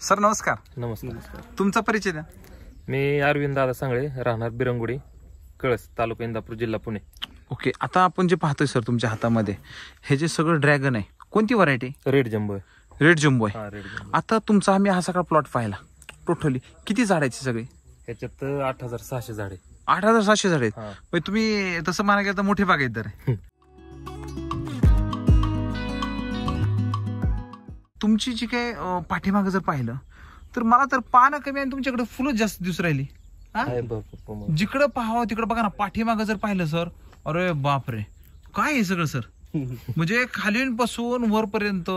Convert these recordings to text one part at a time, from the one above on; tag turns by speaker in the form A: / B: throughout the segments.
A: Sir नमस्कार.
B: नमस्कार.
A: तुमचा परिचय द्या.
B: मी अरविंद दादा सांगळे, राहणार बिरंगुडी, कळस, तालुका इंदापूर, जिल्हा पुणे.
A: ओके, आता आपण जे पाहतोय सर तुमच्या हातामध्ये हे जे सगळं ड्रॅगन आहे, कोणती व्हरायटी?
B: रेड जम्बो आहे.
A: रेड जम्बो आहे.
B: हा, रेड जम्बो.
A: आता तुमचा आम्ही हा सगळा प्लॉट पाहिला, टोटली किती झाडाची सगळी?
B: ह्याच्यात 8600 झाडे.
A: 8700 झाड आहेत.
B: हा.
A: म्हणजे तुम्ही तसं म्हणायला गेलं तर मोठे बागायतदार आहे. तुमची जी काय पाठीमागं जर पाहिलं तर मला तर पानं कमी आणि तुमच्याकडे फुलं जास्त दिसून राहिली.
B: आहे भरपूर.
A: जिकडं पाहावं तिकडं बघा ना, पाठीमागं जर पाहिलं सर, अरे बापरे, काय आहे सगळं सर. म्हणजे खालीपासून वरपर्यंत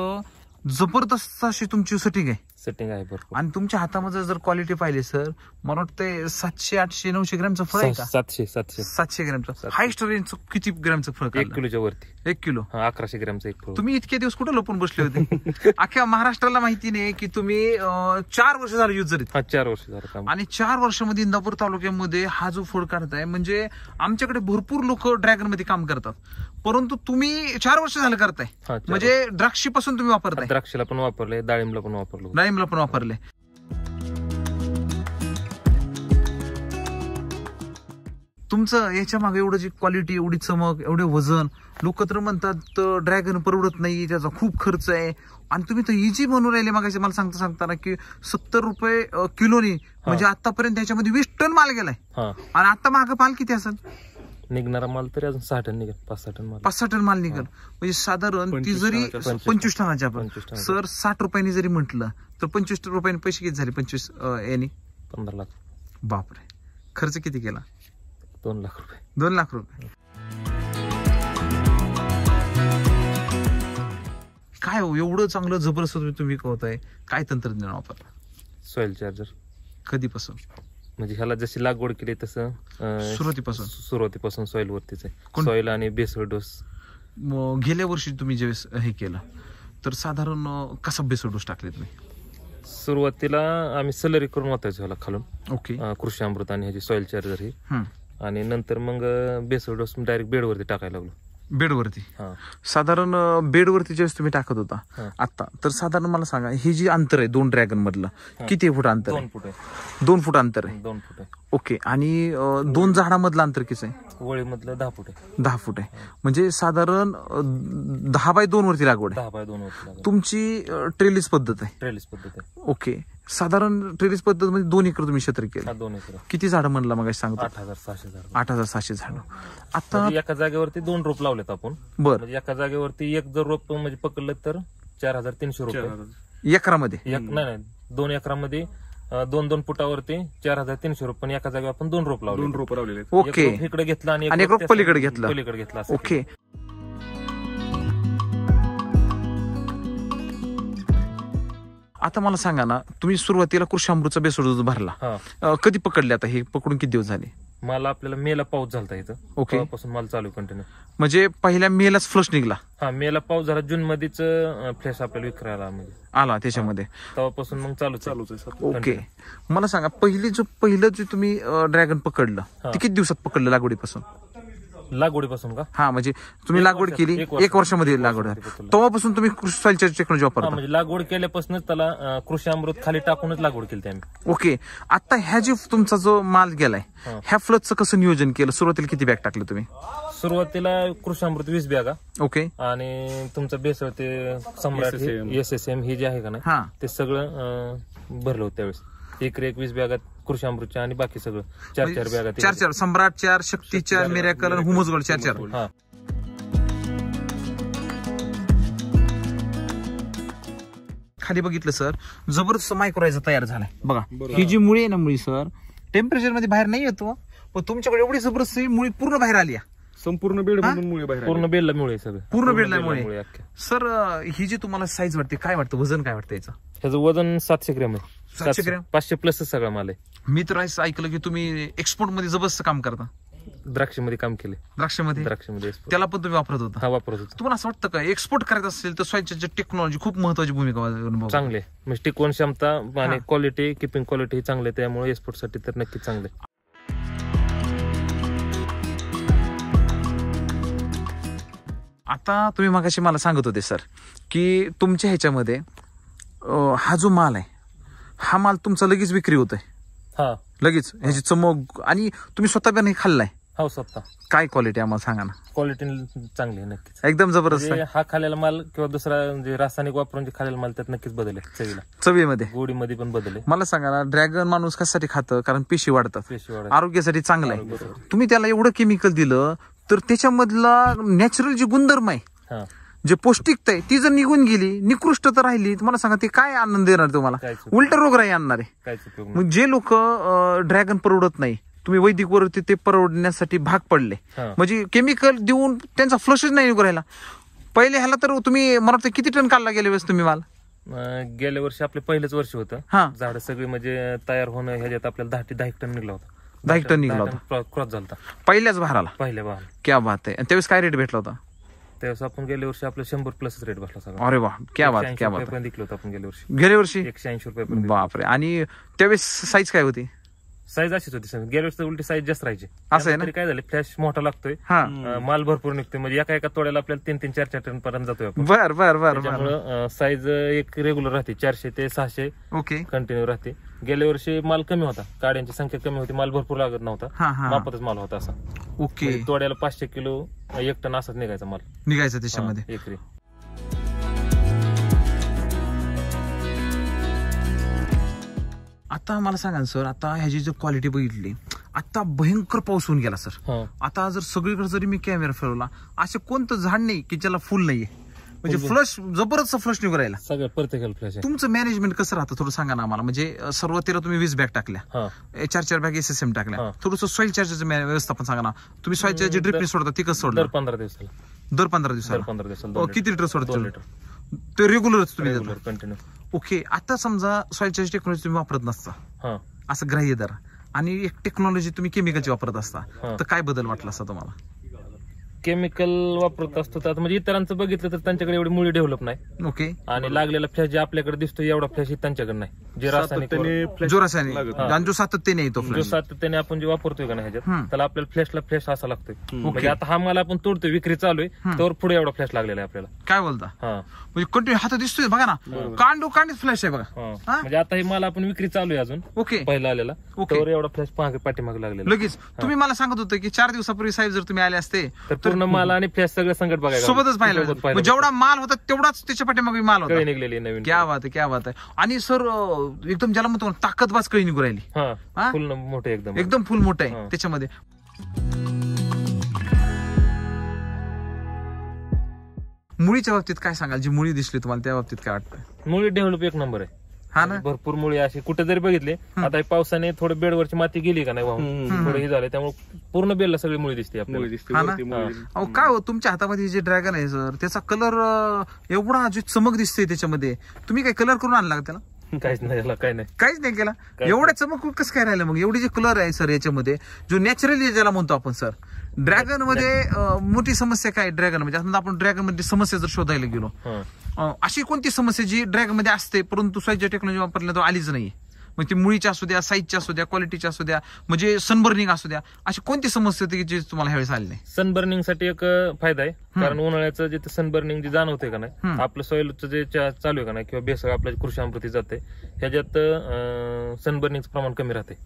A: जबरदस्त अशी तुमची सेटिंग आहे.
B: सेटिंग आहे भरपूर.
A: आणि तुमच्या हातामध्ये जर क्वालिटी पाहिली सर, मला वाटतं 700, 800, 900 ग्रॅमचं फळ आहे का?
B: 700
A: ग्रॅमचं. हायस्ट रेंजचं किती ग्रॅमचं फळ?
B: 1 किलोच्या वरती.
A: 1 किलो.
B: 1100 ग्रॅमचं एक फळ.
A: तुम्ही इतके दिवस कुठे लपून बसले होते? अख्ख्या महाराष्ट्राला माहिती नाही की तुम्ही 4 वर्ष झाले युजर.
B: 4 वर्ष झालं काम.
A: आणि 4 वर्षामध्ये इंदापूर तालुक्यामध्ये हा जो फळ काढताय, म्हणजे आमच्याकडे भरपूर लोक ड्रॅगन मध्ये काम करतात, परंतु तुम्ही 4 वर्ष झालं करताय. म्हणजे द्राक्षीपासून तुम्ही वापरताय.
B: द्राक्षीला पण वापरले, डाळिंबला पण वापरलो,
A: डाळिंबला पण वापरले. तुमचं याच्या मागे एवढं जी क्वालिटी, एवढी चमक, एवढे वजन, लोक तर म्हणतात ड्रॅगन परवडत नाही, त्याचा खूप खर्च आहे, आणि तुम्ही तर इझी म्हणून राहिले. मग मला सांगताना की 70 रुपये किलोनी, म्हणजे आतापर्यंत त्याच्यामध्ये 20 टन माल गेलाय. आणि आता मागे माल किती असेल?
B: निघणारा माल तरी अजून 6 टन निघेल. 5-6 टन माल.
A: 5-6 टन माल निघेल. म्हणजे साधारण ती जरी 25 टनाच्या सर 60 रुपयांनी जरी म्हटलं तर 25 रुपयांनी पैसे किती झाले? 25 यांनी
B: 15 लाख.
A: बापरे, खर्च किती केला?
B: 2 लाख रुपये.
A: 2 लाख रुपये. काय हो, एवढं चांगलं जबरदस्त तुम्ही होताय, काय तंत्रज्ञान वापरलं?
B: Soil charger.
A: कधीपासून?
B: म्हणजे ह्याला जशी लागवड केली तसं सुरुवातीपासून सॉइल वरतीच आहे. सॉइल आणि बेसळ डोस.
A: गेल्या वर्षी तुम्ही ज्यावेळेस हे केलं तर साधारण कसा बेसळ डोस टाकले तुम्ही?
B: सुरुवातीला आम्ही सलरी करून वाचायचो ह्याला खालून.
A: ओके.
B: कृषी अमृत आणि ह्याची सॉइल चार्जर ही. आणि नंतर मग बेसळ डोस डायरेक्ट बेडवरती टाकायला लागलो.
A: बेडवरती? साधारण बेडवरती ज्यावेळेस तुम्ही टाकत होता आता, तर साधारण मला सांगा, हे जे अंतर आहे 2 ड्रॅगन मधलं, किती फूट अंतर?
B: 2 फूट आहे.
A: 2 फूट अंतर आहे.
B: 2 फूट आहे.
A: ओके. आणि 2 झाडामधलं अंतर किती आहे?
B: वळीमधलं 10 फूट आहे.
A: 10 फूट आहे. म्हणजे साधारण 10x2 वरती लागवड आहे.
B: 10x2 वरती लागवड.
A: तुमची ट्रेलिस पद्धत आहे?
B: ट्रेलिस पद्धत आहे.
A: ओके. साधारण ट्रेलिस पद्धत म्हणजे 2 एकर तुम्ही क्षेत्र केलं?
B: 2 एकर.
A: किती झाडं म्हणला मग सांगतो?
B: 8600 झाड.
A: 8600 झाडं. आता
B: एका जागेवरती 2 रोप लावलेत आपण.
A: बरं.
B: म्हणजे एका जागेवरती एक जर रोप म्हणजे पकडलं तर 4300 रुपये
A: एकरामध्ये?
B: नाही, 2 एकरामध्ये 2-2 फुटावरती 4300 रुपये. पण एका जागेवर आपण 2 रोप लावले.
C: 2 रोप लावलेले.
A: ओके.
B: इकडे घेतलं आणि
A: एक रोप पलीकडे घेतलं. ओके. आता मला सांगा ना, तुम्ही सुरुवातीला कृषी अमृतचा बेसळ डोस भरला, कधी पकडले? आता हे पकडून किती दिवस झाले?
B: मला आपल्याला मेला पाऊस झाला इथं.
A: ओके.
B: पासून माल चालू कंटिन्यू.
A: म्हणजे पहिल्या मेलाच फ्लश निघला?
B: मेला पाऊस झाला, जून मध्येच फ्लॅश आपल्याला विक्रायला
A: आला त्याच्यामध्ये.
B: तेव्हापासून मग चालूच आहे.
A: ओके. मला सांगा, पहिलं जे तुम्ही ड्रॅगन पकडलं ते किती दिवसात पकडलं लागवडीपासून?
B: लागवडीपासून का?
A: म्हणजे तुम्ही लागवड केली 1 वर्षामध्ये लागवड, तेव्हापासून तुम्ही कृषी टेक्नॉलॉजी वापरता?
B: म्हणजे लागवड केल्यापासूनच त्याला कृषी अमृत खाली टाकूनच लागवड केली आम्ही.
A: ओके. आता ह्या जे तुमचा जो माल गेलाय, ह्या फ्लचचं कसं नियोजन केलं? सुरुवातीला किती बॅग टाकले तुम्ही?
B: सुरुवातीला कृषी अमृत 20 बॅगा.
A: ओके.
B: आणि तुमचं बेसळ ते सम्राट SSM ही जे आहे का नाही, ते सगळं भरलं होतं त्यावेळेस. एकरी 20 बॅगात कृषी अमृतच्या आणि बाकी सगळं 4-4 बॅगा.
A: 4 सम्राट, 4 शक्ती, 4 मिरॅकल, हुमस गोल्ड 4. खाली बघितलं सर, जबरदस्त मायक्रोरायझा तयार झालाय बघा. ही जी मुळी आहे ना, मुळी सर टेम्परेचर मध्ये बाहेर नाही येतो, पण तुमच्याकडे एवढी जबरदस्त मुळी पूर्ण बाहेर आली.
C: संपूर्ण बेड मधून मुळे बाहेर.
B: पूर्ण बेडला मुळे सगळं.
A: पूर्ण बेडला मुळे. सर ही जी तुम्हाला साईज वाटते, काय वाटतं वजन काय वाटतं याचं?
B: ह्याचं वजन 700 ग्रॅम आहे.
A: 700 ग्रॅम?
B: 500 प्लस सगळा माल आहे.
A: मी तर ऐकलं की तुम्ही एक्सपोर्ट मध्ये जबरदस्त काम करता.
B: द्राक्षमध्ये काम केले.
A: द्राक्षमध्ये त्याला पण तुम्ही वापरत होता?
B: वापरत होतो.
A: तुम्हाला असं वाटतं का एक्सपोर्ट करायचं असेल तर सॉइलची टेक्नॉलॉजी खूप महत्वाची भूमिका?
B: चांगले म्हणजे टिकवण क्षमता आणि क्वालिटी, किपिंग क्वालिटी चांगले, त्यामुळे एक्सपोर्ट साठी तर नक्कीच चांगले.
A: आता तुम्ही मगाशी मला सांगत होते सर की तुमच्या ह्याच्यामध्ये हा जो माल आहे हा माल तुमचा लगेच विक्री होत आहे?
B: हा
A: लगेच ह्याची चमक, आणि तुम्ही स्वतः पण हे खाल्लाय?
B: हो स्वतः.
A: काय क्वालिटी आम्हाला सांगा ना.
B: क्वालिटी चांगली आहे नक्कीच,
A: एकदम जबरदस्त
B: म्हणजे
A: आहे.
B: हा खाल्लेला माल किंवा दुसरा म्हणजे रासायनिक वापरून जे खाल्लेला माल त्यात नक्कीच बदल आहे चवीला,
A: चवीमध्ये,
B: गोडीमध्ये पण बदल आहे.
A: मला सांगा ना, ड्रॅगन माणूस कशासाठी खातं? कारण पेशी वाढतात,
B: पेशी वाढ
A: आरोग्यासाठी चांगलं आहे. तुम्ही त्याला एवढं केमिकल दिलं तर त्याच्यामधला नॅचरल जे गुणधर्म आहे,
B: हा
A: जे पौष्टिकता आहे, ती जर निघून गेली, निकृष्टता राहिली, तुम्हाला सांगा ते काय आनंद देणार तुम्हाला?
B: काहीच उपयोग
A: उलट रोगराई आणणार आहे.
B: काहीच उपयोग नाही.
A: मग जे लोक ड्रॅगन परवडत नाही, तुम्ही वैदिक वरती ते परवडण्यासाठी भाग पडले,
B: हा.
A: म्हणजे केमिकल देऊन त्यांचा फ्लशच नाही निघून राहिला. पहिले ह्याला तर तुम्ही मला वाटतं किती टन काढला गेल्या वेळेस तुम्ही माल?
B: गेल्या वर्षी आपले पहिलेच वर्ष होतं,
A: हा.
B: झाड सगळी म्हणजे तयार होणं ह्याच्यात आपल्याला 10 टन निघला होता.
A: 10 टन निघाला होता
B: क्रॉस झाला होता
A: पहिल्याच भाराला.
B: पहिल्या भाव.
A: क्या बात आहे. आणि त्यावेळेस काय रेट भेटला होता?
B: त्यावेळेस आपण गेल्या वर्षी आपलं 100+ रेट बसला सगळा.
A: अरे वा, क्या बात,
B: 180
A: क्या बात.
B: रुपयापर्यंत विकलो होतो आपण गेल्या वर्षी.
A: गेल्या वर्षी
B: 180 रुपयापर्यंत.
A: बापरे. आणि त्यावेळेस साईज काय होती?
B: साईज अशीच होती. गेल्या वर्षी उलटी साईज जास्त राहायची.
A: असं आहे ना?
B: तरी काय झालं, फ्लॅश मोठा लागतोय,
A: हा.
B: माल भरपूर निघतोय, म्हणजे एका तोड्याला आपल्याला 3-3, 4-4 टन पर्यंत जातोय आपण.
A: बर बर बर बर.
B: त्यामुळे साईज एक रेग्युलर राहते, 400 ते 600
A: ओके.
B: कंटिन्यू राहते. गेल्या वर्षी माल कमी होता, काड्यांची संख्या कमी होती, माल भरपूर लागत
A: हा,
B: नव्हता,
A: हा.
B: मापातच माल होता असा.
A: ओके.
B: म्हणजे तोड्याला 500 किलो 1 टन असाच निघायचा माल
A: निघायचं त्याच्यामध्ये.
B: एकरी.
A: आता मला सांगा ना सर, आता ह्याची जर क्वालिटी बघितली, आता भयंकर पाऊस होऊन गेला सर.
B: हा.
A: आता जर सगळीकडे जरी मी कॅमेरा फिरवला, असं कोणतं झाड नाही की ज्याला फुल नाहीये, म्हणजे फ्लश, जबरदस्त फ्लश निघून राहिला.
B: सगळं प्रत्येकाला फ्लॅश आहे.
A: तुमचं मॅनेजमेंट कसं राहतं थोडं सांगा ना आम्हाला. म्हणजे सुरुवातीला तुम्ही 20 बॅग टाकल्या,
B: हा.
A: 4 बॅग SSM टाकल्या,
B: हा.
A: थोडंसं सॉइल चार्जरचं व्यवस्थापन सांगा ना. तुम्ही सॉइल चार्जर ड्रिपने सोडता, ती कसं सोडलं?
B: दर 15 दिवसाला.
A: दर 15 दिवसाला.
B: 15 दिवसाला
A: किती लिटर
B: 2
A: सोडतो?
B: लिटर
A: ते रेग्युलरच तुम्ही
B: रेग्युलर
A: देता?
B: कंटिन्यू.
A: ओके. आता समजा सॉइल चार्ज टेक्नॉलॉजी तुम्ही वापरत नसता,
B: हा.
A: असं ग्राह्य धरा, आणि एक टेक्नॉलॉजी तुम्ही केमिकलची वापरत असता,
B: हा.
A: तर काय बदल वाटला असता तुम्हाला?
B: केमिकल वापरत असतो तर आता म्हणजे इतरांचं बघितलं तर त्यांच्याकडे एवढी मुळी डेव्हलप नाही,
A: ओके.
B: आणि लागलेला फ्लॅश जे आपल्याकडे दिसतो एवढा फ्लॅश त्यांच्याकडे नाही. जे रासायनिक
A: जो रासायनिक आणि जो सातत्याने येतो
B: जो
A: फ्लॅश.
B: सातत्याने आपण जे वापरतोय का नाही ह्याच्यात,
A: हम्म.
B: त्याला आपल्याला फ्लॅश असा लागतोय. म्हणजे आता हा माल आपण तोडतोय, विक्री चालू आहे, तर पुढे एवढा फ्लॅश लागलेला आहे आपल्याला.
A: काय बोलता?
B: हा.
A: म्हणजे कंटिन्यू हातात दिसतोय बघा ना, कांडो कांडीच फ्लॅश आहे बघा.
B: हा. म्हणजे आता हे माल आपण विक्री चालू आहे अजून,
A: ओके.
B: पहिला आलेला,
A: ओके.
B: तर एवढा फ्लॅश पाठीमागे लागलेला.
A: लगेच तुम्ही मला सांगत होतं की 4 दिवसापूर्वी साहेब जर तुम्ही आले असते
B: तर पूर्ण माल आणि फ्लॅश सगळं संकट बघायला
A: सोबतच पाहिलं होतं. मग जेवढा माल होता तेवढाच त्याच्या पाठीमागे माल होता.
B: कळी निघलेली नवीन.
A: क्या बात आहे, क्या बात आहे. आणि सर एकदम ज्याला म्हणतो ताकदवाज कळी निघू राहिली,
B: हा, फुल मोठे एकदम
A: एकदम फुल मोठं आहे
B: हा.
A: त्याच्यामध्ये. मुळीच्या बाबतीत काय सांगाल? जी मुळी दिसली तुम्हाला त्या बाबतीत काय वाटतं?
B: मुळी डेव्हलप एक नंबर आहे.
A: हा ना.
B: भरपूर मुळी अशी कुठे जरी बघितले, आता हे पावसाने थोडं बेडवरची माती गेली का नाही वाहून, थोडं हे झालं, त्यामुळे पूर्ण बेडला सगळी मुळी दिसते आपल्याला.
A: हा ना. अहो काय हो, तुमच्या हातामध्ये जे ड्रॅगन आहे सर, त्याचा कलर एवढा जी चमक दिसते त्याच्यामध्ये, तुम्ही काय कलर करून आणला का त्याला?
B: काहीच नाही याला, काही नाही.
A: काहीच नाही केला. एवढ्या चमक कसं काय राहिलं मग? एवढे जे कलर आहे सर याच्यामध्ये, जो नॅचरली ज्याला म्हणतो आपण सर, ड्रॅगन मध्ये मोठी समस्या काय ड्रॅगन म्हणजे? आता आपण ड्रॅगन मध्ये समस्या जर शोधायला गेलो, अशी कोणती समस्या जी ड्रॅगन मध्ये असते परंतु साईजच्या टेक्नॉलॉजी वापरल्या तर आलीच नाहीये? मग ती मुळीच्या असू द्या, साईजच्या असू द्या, क्वालिटीच्या असू द्या, म्हणजे सनबर्निंग असू द्या, अशी कोणती समस्या होती जी तुम्हाला ह्यावेळेस आली नाही?
B: सनबर्निंग साठी एक फायदा आहे, कारण उन्हाळ्याचं जे सनबर्निंग जे जाणवते का नाही, आपलं सॉइलचं जे चालू आहे का नाही, किंवा बेसळ आपल्या कृषी अमृती जाते, ह्याच्यात सनबर्निंगचं प्रमाण कमी राहते.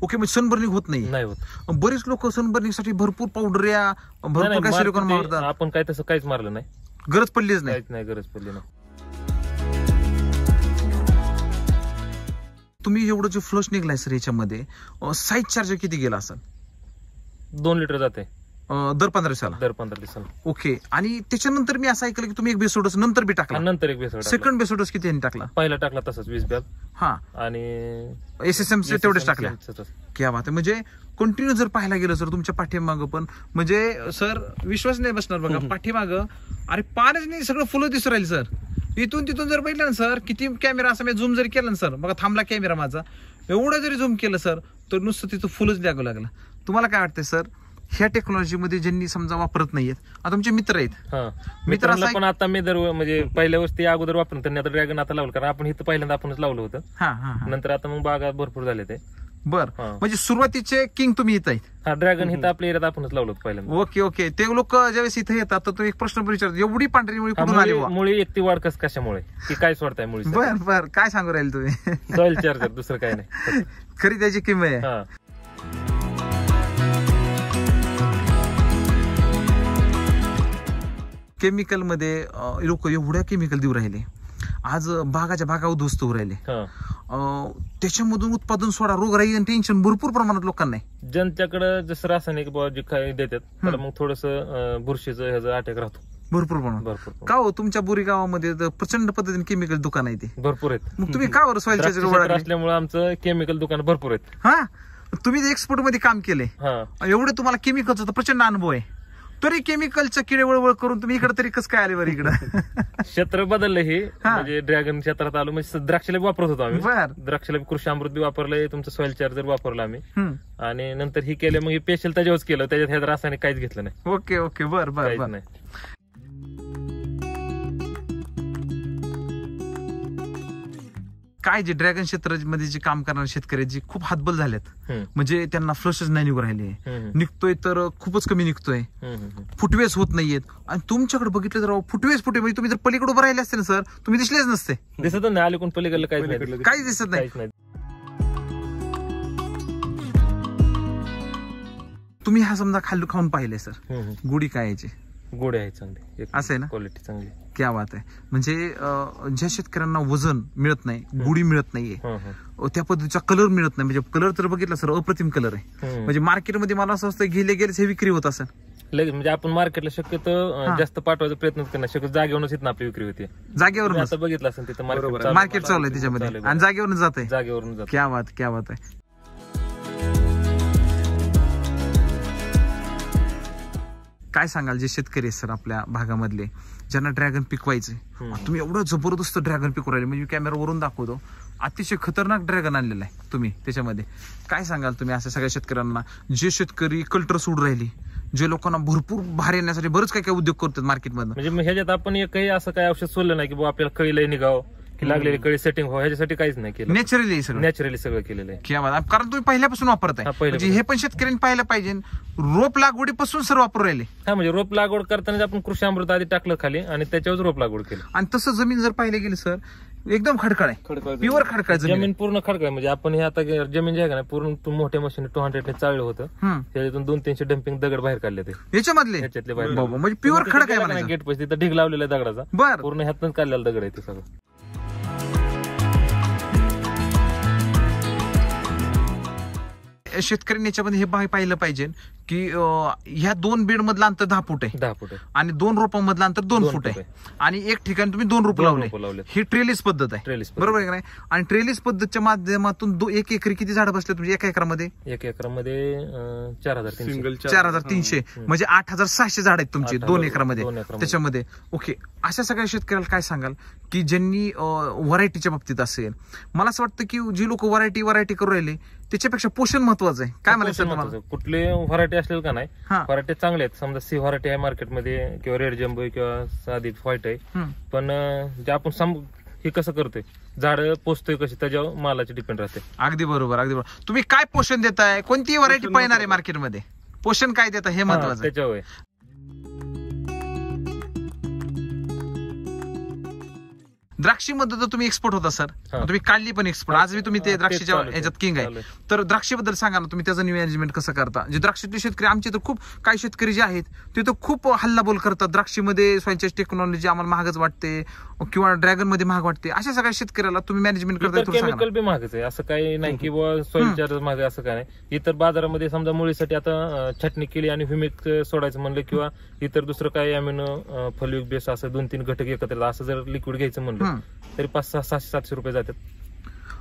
A: ओके. म्हणजे सनबर्निंग होत नाही
B: होत.
A: बरेच लोक सनबर्निंग साठी भरपूर पावडर या भरपूर काय सिलिकॉन मारतात.
B: आपण काय तसं काहीच मारलं नाही,
A: गरज पडलीच नाही.
B: काहीच नाही, गरज पडली नाही.
A: तुम्ही एवढं जे फ्लश निघलाय सर याच्यामध्ये, साईज चार्ज किती गेला असेल?
B: 2 लिटर जाते
A: दर 15 दिवसाला.
B: दर 15 दिवसाला.
A: ओके. आणि त्याच्यानंतर मी असं ऐकलं की तुम्ही एक बेसोडस नंतर बी टाकला.
B: नंतर एक बेसोड.
A: सेकंड बेसोडस किती यांनी टाकला?
B: पहिला टाकला तसंच 20 बॅग.
A: हा.
B: आणि
A: SSM तेवढेच टाकल्या. क्या बात आहे. म्हणजे कंटिन्यू जर पाहायला गेलं सर तुमच्या पाठीमागं पण, म्हणजे सर विश्वास नाही बसणार बघा, पाठीमागं अरे पारच नाही, सगळं फुलं दिसू राहील सर. इथून तिथून जर बघितलं ना सर, किती कॅमेरा असं मी झूम जरी केला ना सर, बघा थांबला कॅमेरा माझा, एवढं जरी झूम केलं सर तर नुसतं तिथं फुलच लागू लागलं. तुम्हाला काय वाटतंय सर, ह्या टेक्नॉलॉजीमध्ये ज्यांनी समजा वापरत नाहीयेत, आता तुमचे मित्र आहेत,
B: मित्रांना पण आता मी म्हणजे पहिल्या वर्षी अगोदर वापरून त्यांनी आता ड्रॅगन आता लावलं, कारण आपण इथं पहिल्यांदा आपणच लावलं होतं. नंतर आता मग बागा भरपूर झाले ते,
A: बर
B: हा.
A: म्हणजे सुरुवातीचे किंग तुम्ही येत आहेत.
B: हा ड्रॅगन हे तर आपल्या एरियात आपणच लावलं होतं पहिल्यांदा.
A: Okay okay. ते लोक ज्यावेळेस इथे येतात तर तुम्ही एक प्रश्न विचारतात, एवढी पांढरी मुळी कुठून आली बुवा?
B: मुळी एकटी वाढ कशामुळे की काय सोडताय मुळी?
A: बर बर, काय सांगू राहील तुम्ही?
B: सॉइल चार्जर, दुसरं काय नाही.
A: खरी त्याची किंमत आहे.
B: हा
A: केमिकल मध्ये लोक एवढ्या केमिकल देऊ राहिले, आज बागाच्या बागा उद्ध्वस्त होऊ राहिले.
B: हा.
A: त्याच्यामधून उत्पादन सोडा, रोगराई आणि टेन्शन भरपूर प्रमाणात लोकांना आहे.
B: ज्यांच्याकडे जसं रासायनिक जे काही देतात त्याला मग थोडस बुरशीचं ह्याचा अटॅक राहतो
A: भरपूर प्रमाणात.
B: भरपूर
A: का हो, तुमच्या बोरी गावामध्ये तर प्रचंड पद्धतीने केमिकल दुकान आहे ते
B: भरपूर आहेत.
A: मग तुम्ही का बरं सॉइल
B: द्राक्ष
A: चार्जर
B: क्षेत्र
A: ओळखले?
B: असल्यामुळे आमचं केमिकल दुकान भरपूर आहेत.
A: हा, तुम्ही एक्सपोर्ट मध्ये काम केले,
B: हा
A: एवढे तुम्हाला केमिकलचा तर प्रचंड अनुभव आहे, तरी केमिकलच्या किडे वळवळ करून तुम्ही इकडे तरी कसं काय आले बरं इकडं?
B: क्षेत्र बदललं हे, म्हणजे ड्रॅगन क्षेत्रात आलो म्हणजे द्राक्षाला बी वापरत होतो आम्ही.
A: बर.
B: द्राक्षाला कृषी अमृत बी वापरलंय, तुमचं सॉइल चार्जर वापरलं आम्ही,
A: हम्म.
B: आणि नंतर ही केलं, मग हे स्पेशल त्याच्यावरच केलं, त्याच्यात ह्यात रासायनिक काहीच घेतलं नाही.
A: Okay okay. बर बर
B: काहीच
A: बर.
B: नाही.
A: काय जे ड्रॅगन क्षेत्रामध्ये जे काम करणारे शेतकरी जे खूप हातबल झालेत,
B: हम्म.
A: म्हणजे त्यांना फ्लशच नाही निघू राहिले,
B: हम्म.
A: निघतोय तर खूपच कमी निघतोय,
B: हम्म.
A: फुटवेस होत नाहीयेत. आणि तुमच्याकडे बघितलं तर फुटवे म्हणजे तुम्ही जर पलीकडे उभं राहिले असते ना सर, तुम्ही दिसलेच नसते,
B: दिसत नाही आले कोण पलीकडलं काहीच नाही.
C: पलीकडलं
A: काहीच दिसत नाही.
B: काहीच नाही.
A: तुम्ही हा समजा खाऊन पाहिले सर,
B: हम्म.
A: गुढी काय याची
B: गोडे आहे चांगले,
A: असं आहे ना?
B: क्वालिटी चांगली.
A: क्या बात आहे. म्हणजे ज्या शेतकऱ्यांना वजन मिळत नाही, गुढी मिळत नाहीये, त्या पद्धतीचा कलर मिळत नाही, म्हणजे कलर तर बघितला सर अप्रतिम कलर आहे. म्हणजे मार्केटमध्ये मला असं असतं गेलेच हे विक्री होत असेल.
B: लगेच म्हणजे आपण मार्केटला शक्यतो जास्त पाठवायचा प्रयत्न करणार, शक्यतो जागेवरूनच येत ना आपली विक्री होती.
A: जागेवरून
B: आता बघितलं असेल तिथं
A: मार्केट चालू आहे त्याच्यामध्ये, आणि जागेवरून जात आहे.
B: जागेवरून जात.
A: क्या बात आहे. काय सांगाल जे शेतकरी आहेत सर आपल्या भागामधले, ज्यांना ड्रॅगन पिकवायचे, तुम्ही एवढं जबरदस्त ड्रॅगन पिकू राहिले, म्हणजे कॅमेरावरून दाखवतो, अतिशय खतरनाक ड्रॅगन आणलेला आहे तुम्ही त्याच्यामध्ये. काय सांगाल तुम्ही अशा सगळ्या शेतकऱ्यांना, जे शेतकरी कल्टर सोडून राहिली, जे लोकांना भरपूर बाहेर येण्यासाठी बरंच काय काय उद्योग करतात मार्केटमधून?
B: म्हणजे ह्याच्यात आपण एकही असं काय औषध सोडलं नाही की बाबा आपल्याला कळीला निघावं की लागलेली कळी सेटिंग हो, ह्याच्यासाठी काहीच नाही केलं.
A: नॅचरली सगळं
B: केलेलं आहे.
A: क्या बात. कारण तुम्ही पहिल्यापासून वापरताय, म्हणजे हे पण शेतकऱ्यांनी पाहिलं पाहिजे, रोप लागवडीपासून सर वापरू राहिले.
B: हा, म्हणजे रोप लागवड करताना आपण कृषी अमृत आधी टाकलं खाली आणि त्याच्यावर रोप लागवड केलं.
A: आणि तसं जमीन जर पाहिलं गेली सर, एकदम खडकाळ आहे, प्युअर खडकाळ
B: जमीन पूर्ण खडकाळ. म्हणजे आपण हे आता जमीन जे आहे का नाही, पूर्ण मोठ्या मशीन 200 ने चाललं होतं, त्याच्यातून 200-300 डम्पिंग दगड बाहेर काढले ते
A: याच्यामधले
B: बाहेर.
A: म्हणजे प्युअर खडक आहे
B: गेट पैसे तिथं ढीग लावलेला आहे दगडाचा,
A: बर,
B: पूर्ण ह्यातूनच काढलेला दगड आहे ते सगळं.
A: शेतकऱ्यांनी याच्यामध्ये हे पाहिलं पाहिजे की ह्या 2 बेड मधलं अंतर 10 फूट आहे,
B: 10 फूट आहे,
A: आणि 2 रोपांमधलं अंतर 2 फूट आहे, आणि एक ठिकाणी तुम्ही 2 रोप लावले. ही ट्रेलिस पद्धत आहे, बरोबर आहे का नाही? आणि ट्रेलिस पद्धतीच्या माध्यमातून 1 एकरी किती झाडं बसले तुमच्या एका एकरामध्ये?
B: 1 एकरामध्ये
A: 4,300, म्हणजे 8,600 झाड आहेत तुमची 2 एकरामध्ये त्याच्यामध्ये. ओके. अशा सगळ्या शेतकऱ्याला काय सांगाल की ज्यांनी व्हरायटीच्या बाबतीत असेल, मला असं वाटतं की जी लोक व्हरायटी करू राहिले त्याच्यापेक्षा पोषण महत्वाचं आहे. काय म्हणायचं?
B: कुठले व्हरायटी असेल का नाही, व्हरायटी चांगल्या आहेत. समजा सी व्हरायटी आहे मार्केटमध्ये, किंवा रेड जम्बो किंवा साधी व्हाईट आहे, पण जे आपण हे कसं करतोय, झाड पोचतोय कशी, त्याच्यावर मालाचे डिपेंड राहते.
A: अगदी बरोबर. तुम्ही काय पोषण देताय, कोणती व्हरायटी पाहणार आहे मार्केटमध्ये, पोषण काय देता हे महत्वाचं
B: त्याच्यावर.
A: द्राक्षीमध्ये तर तुम्ही एक्सपोर्ट होता सर, तुम्ही काढली पण एक्सपोर्ट, आज मी तुम्ही ते द्राक्षीच्या याच्यात किंग आहे. तर द्राक्षीबद्दल सांगा ना, तुम्ही त्याचं मॅनेजमेंट कसं करता? जे द्राक्षीतले शेतकरी आमचे तर खूप काही शेतकरी जे आहेत ते तर खूप हल्लाबोल करतात, द्राक्षीमध्ये सॉइल टेक्नॉलॉजी आम्हाला महागच वाटते किंवा ड्रॅगन मध्ये महाग वाटते. अशा सगळ्या शेतकऱ्याला तुम्ही मॅनेजमेंट करता?
B: केमिकल बी महागच आहे, असं काही नाही की सॉइल चार्जर महाग असं काय नाही. इतर बाजारामध्ये समजा मुळीसाठी आता छटणी केली आणि ह्युमिक सोडायचं म्हणलं, किंवा इतर दुसरं काही अमिनो फलयुग बेस असं 2-3 घटक एकत्र असं जर लिक्विड घ्यायचं म्हणलं तरी 500-600-700 रुपये जातात.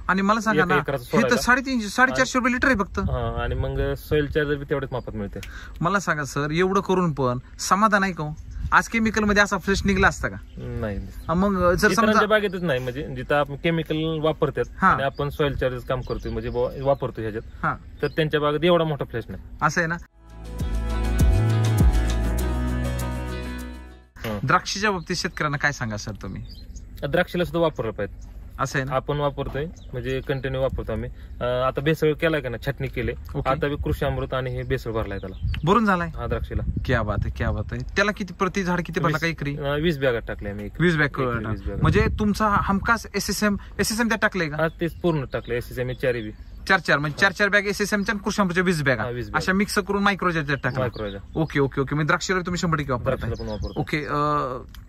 A: आणि मला सांगा ना, हे तर 350-450 रुपये लिटर आहे फक्त,
B: आणि मग सॉइल चार्जर बी तेवढ्याच मापात मिळते.
A: मला सांगा सर, एवढं करून पण समाधान आहे का? आज केमिकल मध्ये असा फ्रेश निघला असता का?
B: नाही.
A: मग जर समजा
B: बागेतच नाही, म्हणजे जिथं आपण केमिकल वापरतात आणि आपण सॉइल चार्जर काम करतोय, म्हणजे वापरतो ह्याच्यात, तर त्यांच्या बागेत एवढा मोठा फ्रेश नाही.
A: असं आहे ना. द्राक्षीच्या बाबतीत शेतकऱ्यांना काय सांगा सर तुम्ही?
B: द्राक्षीला सुद्धा वापरलं पाहिजे.
A: असं आहे ना.
B: आपण वापरतोय म्हणजे कंटिन्यू वापरतो आम्ही. आता भेसळ केलाय का ना, छाटणी केले.
A: ओके.
B: आता बी कृषी अमृत आणि हे भेसळ भरलाय त्याला,
A: भरून झालाय.
B: हा द्राक्षीला.
A: क्या बात आहे, क्या बात आहे. त्याला किती प्रति झाड किती भरला, काही एकरी
B: 20 बॅगा टाकले आम्ही.
A: 20 बॅग.
B: 20 बॅगा.
A: म्हणजे तुमचा हमखास एसएसएम त्यात टाकलंय का?
B: हा तेच पूर्ण टाकले SSM 4 बी.
A: 4 म्हणजे 4 बॅग एसएसएमच्या आणि कृषामृतच्या 20 बॅगा
B: 20 बॅगा.
A: अशा मिक्स करून मायक्रोच्या टाकला.
B: मायक्रोजा
A: ओके ओके ओके. म्हणजे द्राक्षाला तुम्ही 100% वापरताय.
B: द्राक्षाला पण वापरतो.
A: ओके.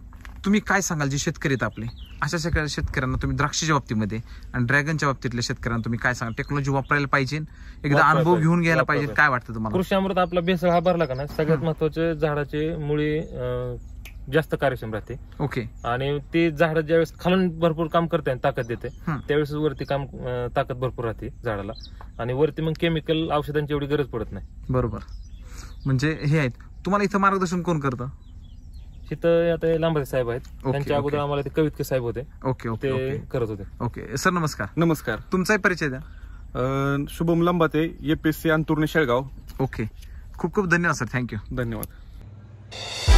A: तुम्ही काय सांगाल जे शेतकरी आहेत आपले, अशा सगळ्या शेतकऱ्यांना तुम्ही द्राक्षाच्या बाबतीमध्ये आणि ड्रॅगनच्या बाबतीतल्या शेतकऱ्यांना तुम्ही काय सांगा? टेक्नॉलॉजी वापरायला पाहिजे, एकदा
B: वापरायला
A: अनुभव
B: पाहिजे.
A: घेऊन घ्यायला
B: वापरायला
A: पाहिजे, काय वाटतं तुम्हाला?
B: कृषी अमृत आपला भेसळ हा भरला का ना, सगळ्यात महत्वाचे झाडाचे मुळी जास्त कार्यक्षम राहते.
A: ओके.
B: आणि ते झाड ज्यावेळेस खालून भरपूर काम करते आणि ताकद देते,
A: हं.
B: त्यावेळेस वरती ताकद भरपूर राहते झाडाला. आणि वरती मग केमिकल औषधांची एवढी गरज पडत नाही.
A: बरोबर. म्हणजे हे आहेत. तुम्हाला इथं मार्गदर्शन कोण करतं?
B: तिथं आता लांबरे साहेब आहेत, त्यांच्या अगोदर आम्हाला ते कवितके साहेब होते,
A: ओके ओके
B: ते
A: ओके
B: करत होते.
A: ओके. सर नमस्कार.
C: नमस्कार.
A: तुमचाही परिचय द्या.
C: शुभम लंबाते, APSC अंतुर्णे शेळगाव.
A: ओके. खूप खूप धन्यवाद सर. थँक्यू.
C: धन्यवाद.